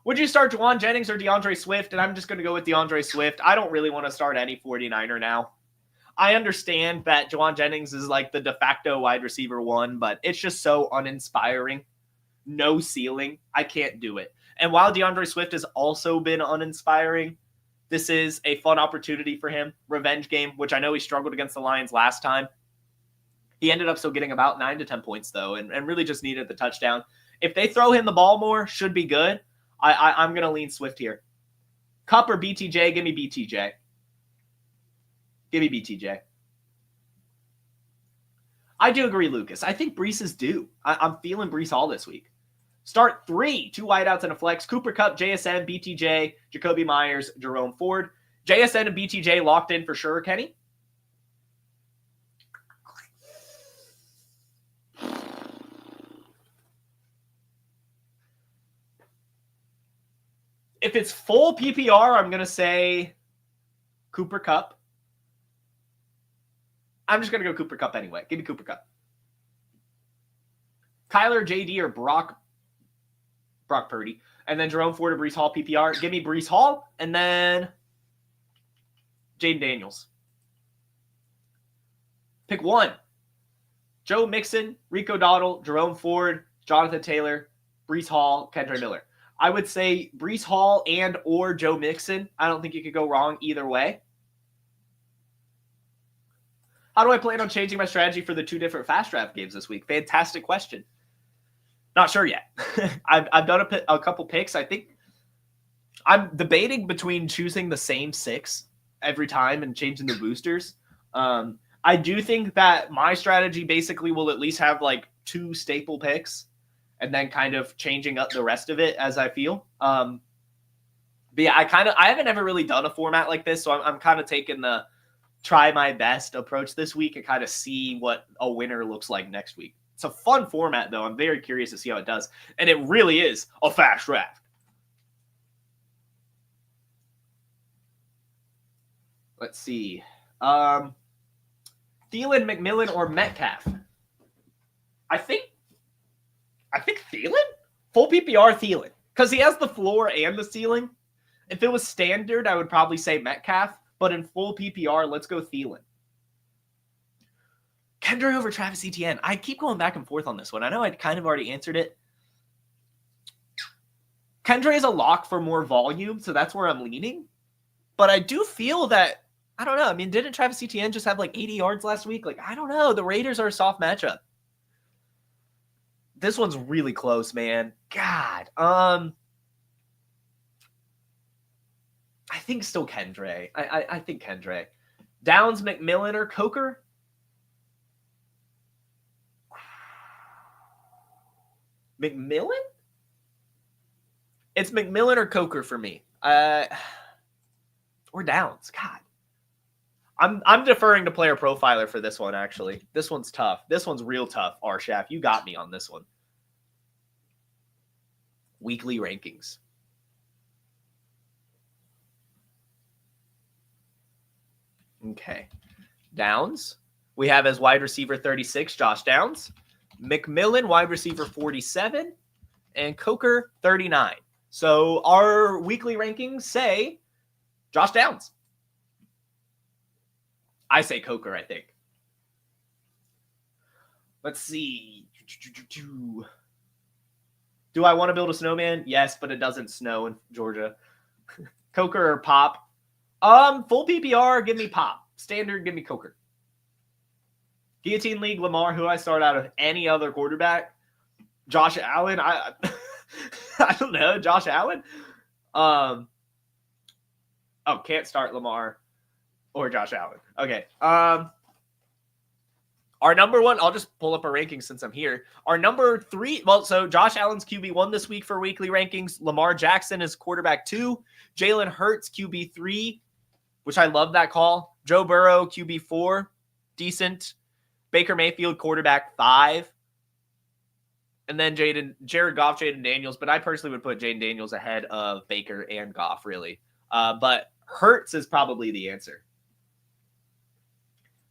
Would you start Juwan Jennings or DeAndre Swift? And I'm just going to go with DeAndre Swift. I don't really want to start any 49er now. I understand that Juwan Jennings is like the de facto wide receiver one, but it's just so uninspiring. No ceiling. I can't do it. And while DeAndre Swift has also been uninspiring, this is a fun opportunity for him. Revenge game, which I know he struggled against the Lions last time. He ended up still getting about 9 to 10 points, though, and really just needed the touchdown. If they throw him the ball more, should be good. I'm going to lean Swift here. Cup or BTJ? Give me BTJ. Give me BTJ. I do agree, Lucas. I think Breece is due. I'm feeling Breece all this week. Start 3, 2 wideouts and a flex. Cooper Kupp, JSN, BTJ, Jacoby Myers, Jerome Ford. JSN and BTJ locked in for sure, Kenny? If it's full PPR, I'm going to say Cooper Kupp. I'm just going to go Cooper Kupp anyway. Give me Cooper Kupp. Kyler, JD, or Brock Purdy. And then Jerome Ford or Breece Hall PPR. Give me Breece Hall. And then Jaden Daniels. Pick one. Joe Mixon, Rico Dowdle, Jerome Ford, Jonathan Taylor, Breece Hall, Kendre Miller. I would say Breece Hall and or Joe Mixon. I don't think you could go wrong either way. How do I plan on changing my strategy for the 2 different fast draft games this week? Fantastic question. Not sure yet. I've done a couple picks. I think I'm debating between choosing the same 6 every time and changing the boosters. I do think that my strategy basically will at least have like 2 staple picks and then kind of changing up the rest of it as I feel. But yeah, I haven't ever really done a format like this, so I'm kind of taking the try my best approach this week and kind of see what a winner looks like next week. It's a fun format, though. I'm very curious to see how it does. And it really is a fast draft. Let's see. Thielen, McMillan, or Metcalf? I think Thielen? Full PPR Thielen. Because he has the floor and the ceiling. If it was standard, I would probably say Metcalf. But in full PPR, let's go Thielen. Kendre over Travis Etienne. I keep going back and forth on this one. I know I kind of already answered it. Kendre is a lock for more volume, so that's where I'm leaning. But I do feel that, I don't know. I mean, didn't Travis Etienne just have like 80 yards last week? Like, I don't know. The Raiders are a soft matchup. This one's really close, man. God. I think still Kendre. I think Kendre. Downs, McMillan, or Coker? McMillan? It's McMillan or Coker for me. Or Downs. God. I'm deferring to Player Profiler for this one, actually. This one's tough. This one's real tough, Arshaf. You got me on this one. Weekly rankings. Okay. Downs. We have as wide receiver 36, Josh Downs. McMillan, wide receiver 47. And Coker, 39. So our weekly rankings say Josh Downs. I say Coker, I think. Let's see. Do I want to build a snowman? Yes, but it doesn't snow in Georgia. Coker or Pop? Full PPR, give me Pop. Standard, give me Coker. Guillotine League, Lamar, who I start out of any other quarterback. Josh Allen, I don't know. Josh Allen? Can't start Lamar or Josh Allen. Okay. Our number one, I'll just pull up a ranking since I'm here. Our number 3, so Josh Allen's QB1 this week for weekly rankings. Lamar Jackson is quarterback 2. Jalen Hurts, QB3, which I love that call. Joe Burrow, QB4, decent. Baker Mayfield, quarterback 5. And then Jared Goff, Jaden Daniels. But I personally would put Jaden Daniels ahead of Baker and Goff, really. But Hurts is probably the answer.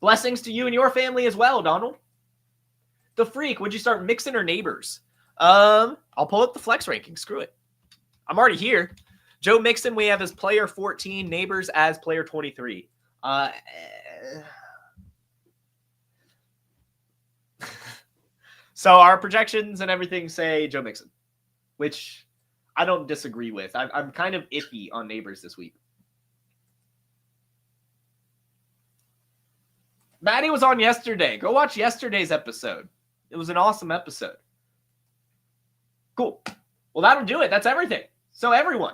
Blessings to you and your family as well, Donald. The Freak, would you start Mixon or Neighbors? I'll pull up the flex ranking. Screw it. I'm already here. Joe Mixon, we have as player 14. Neighbors as player 23. So our projections and everything say Joe Mixon, which I don't disagree with. I'm kind of iffy on Neighbors this week. Maddie was on yesterday. Go watch yesterday's episode. It was an awesome episode. Cool. Well, that'll do it. That's everything. So everyone,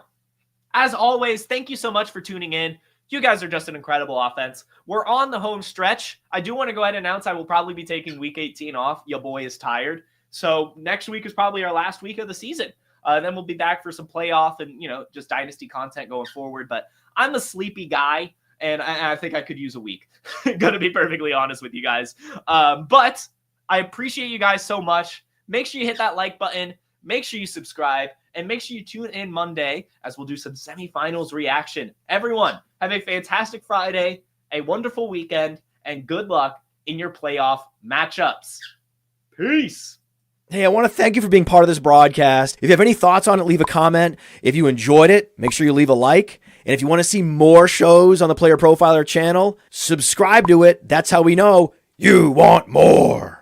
as always, thank you so much for tuning in. You guys are just an incredible offense. We're on the home stretch. I do want to go ahead and announce I will probably be taking week 18 off. Your boy is tired. So next week is probably our last week of the season. Then we'll be back for some playoff and, just dynasty content going forward. But I'm a sleepy guy. And I think I could use a week. Gonna be perfectly honest with you guys. But I appreciate you guys so much. Make sure you hit that like button. Make sure you subscribe. And make sure you tune in Monday as we'll do some semifinals reaction. Everyone, have a fantastic Friday, a wonderful weekend, and good luck in your playoff matchups. Peace. Hey, I want to thank you for being part of this broadcast. If you have any thoughts on it, leave a comment. If you enjoyed it, make sure you leave a like. And if you want to see more shows on the Player Profiler channel, subscribe to it. That's how we know you want more.